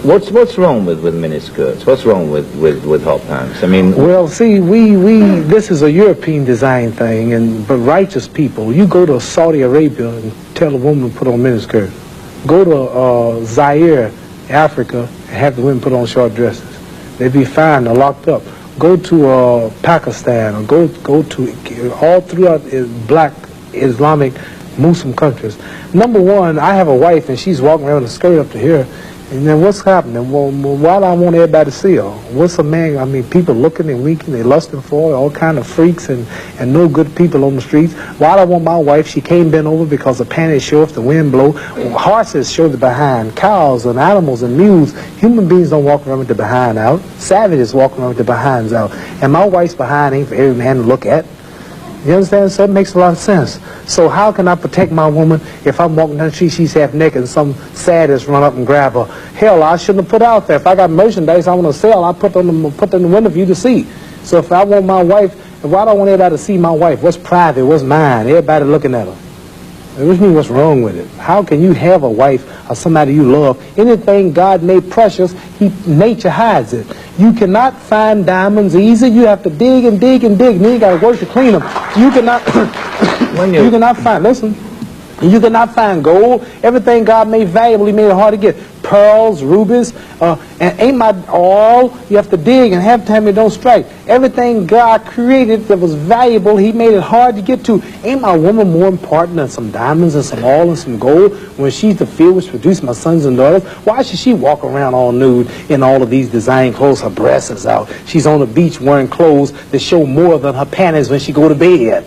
What's wrong with miniskirts? What's wrong with hot pants? I mean, well, see, this is a European design thing, but righteous people, you go to Saudi Arabia and tell a woman to put on miniskirt. Go to Zaire, Africa, and have the women put on short dresses. They'd be fined or locked up. Go to Pakistan, or go to all throughout black Islamic Muslim countries. Number one, I have a wife and she's walking around with a skirt up to here. And then what's happening? Well, why do I want everybody to see her? What's a man? I mean, people looking and winking, they lusting for her, all kind of freaks and no good people on the streets. Why do I want my wife? She can't bend over because the panties show if the wind blow. Horses show the behind. Cows and animals and mules. Human beings don't walk around with the behind out. Savages walk around with the behinds out. And my wife's behind ain't for every man to look at. You understand? So it makes a lot of sense. So how can I protect my woman if I'm walking down the street, she's half naked, and some sadist run up and grab her? Hell, I shouldn't have put out there. If I got merchandise I want to sell, I put it in the window for you to see. So if I want my wife, why do I want everybody to see my wife? What's private? What's mine? Everybody looking at her. What do you mean, what's wrong with it? How can you have a wife or somebody you love? Anything God made precious, nature hides it. You cannot find diamonds easy. You have to dig and dig and dig, and then you got to work to clean them. You cannot, you cannot find, listen, you cannot find gold. Everything God made valuable, He made it hard to get. Pearls, rubies, and ain't my all. You have to dig, and half the time it don't strike. Everything God created that was valuable, He made it hard to get to. Ain't my woman more important than some diamonds and some oil and some gold when she's the field which produced my sons and daughters? Why should she walk around all nude in all of these design clothes? Her breasts is out. She's on the beach wearing clothes that show more than her panties when she go to bed.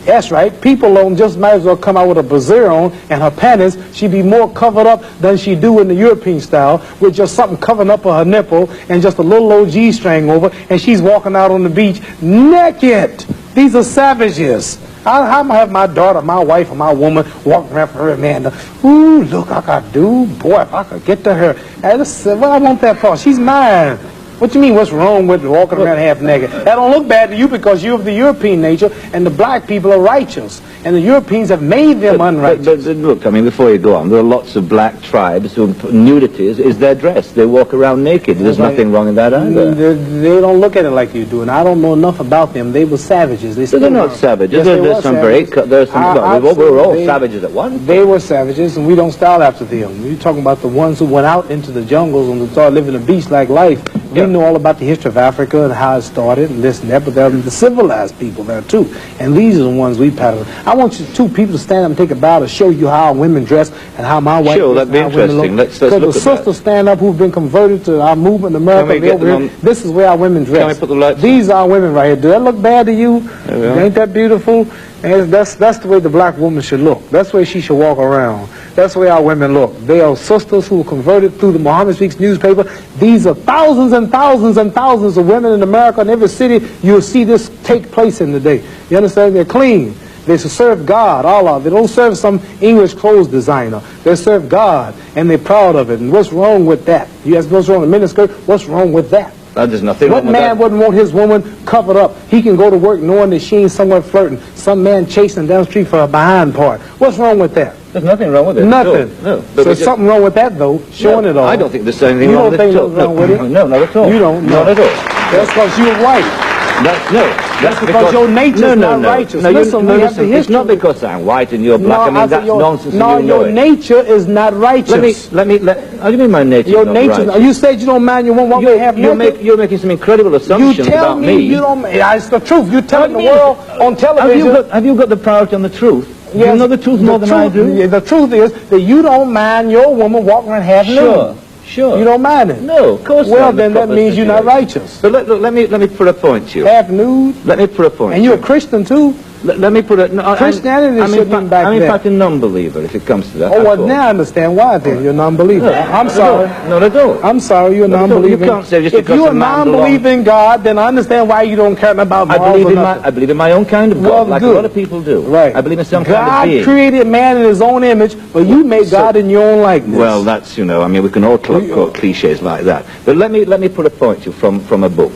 That's right. People don't just might as well come out with a brassiere on and her panties. She'd be more covered up than she do in the European style with just something covering up her nipple and just a little old G-string over, and she's walking out on the beach naked. These are savages. How am I have my daughter, my wife, or my woman walking around for her man? Ooh, look, I could do. Boy, if I could get to her. What I want that for? She's mine. What you mean, what's wrong with walking around half naked? That don't look bad to you because you're of the European nature, and the black people are righteous. And the Europeans have made them unrighteous. But look, I mean, before you go on, there are lots of black tribes who nudity is their dress. They walk around naked. There's nothing wrong in that either. They don't look at it like you do, and I don't know enough about them. They were savages. They're not savages. Yes, there's some savages. We were all savages at once. They were savages, and we don't style after them. You're talking about the ones who went out into the jungles and started living a beast-like life. We know all about the history of Africa and how it started and this and that, but there are the civilized people there too. And these are the ones we pattern. I want you two people to stand up and take a bow to show you how women dress and how my wife Sure, that'd be interesting. Let's look at that. Because the sisters stand up who've been converted to our movement in America. This is where our women dress. Can we put the lights These are women right here. Do that look bad to you? Ain't that beautiful? And that's the way the black woman should look. That's the way she should walk around. That's the way our women look. They are sisters who were converted through the Muhammad Speaks newspaper. These are thousands and thousands and thousands of women in America. In every city, you'll see this take place in the day. You understand? They're clean. They serve God, Allah. They don't serve some English clothes designer. They serve God, and they're proud of it. And what's wrong with that? You ask what's wrong with miniskirt? What's wrong with that? There's nothing wrong with that. What man wouldn't want his woman covered up? He can go to work knowing that she ain't somewhere flirting. Some man chasing down the street for her behind part. What's wrong with that? There's nothing wrong with it. Nothing. No. So there's something wrong with that, though, showing it all. I don't think there's anything wrong with it. You don't think there's wrong with it? No, not at all. You don't? Not at all. That's because you're white. That's because your nature's not righteous. No, listen, it's not because I'm white and you're black. I mean, that's nonsense. No, your nature is not righteous. How do you mean my nature your is not nature, righteous? You said you don't mind your woman walking half naked. You're making some incredible assumptions about me. You tell me you don't. It's the truth. You're telling the world on television. Have you got the priority on the truth? Yes, you know the truth more than I do? Yeah, the truth is that you don't mind your woman walking around half nude. Sure. You don't mind it? No, of course not. Well, then that means you're not righteous. But look, let me put a point to you. Half nude? Let me put a point. And you're a Christian too? Let me put it. No, Christianity shouldn't be back there. I'm in fact a non-believer if it comes to that. Oh, well, now I understand why then. You're a non-believer. I'm sorry. Not at all. I'm sorry, you're a non-believer. You can't say just if because you're a non-believer in God, then I understand why you don't care about morals or nothing. I believe in my own kind of God, like a lot of people do. Right. I believe in some kind of being. God created man in his own image, but you made God in your own likeness. Well, that's, I mean, we can all quote cliches like that. But let me put a point to you from a book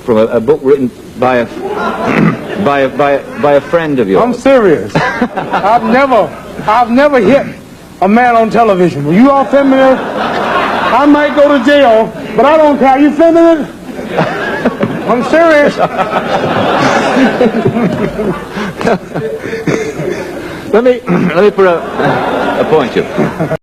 written by a friend of yours. I'm serious. I've never hit a man on television. Were you all familiar? I might go to jail, but I don't care. You filming it? I'm serious. Let me put a point you.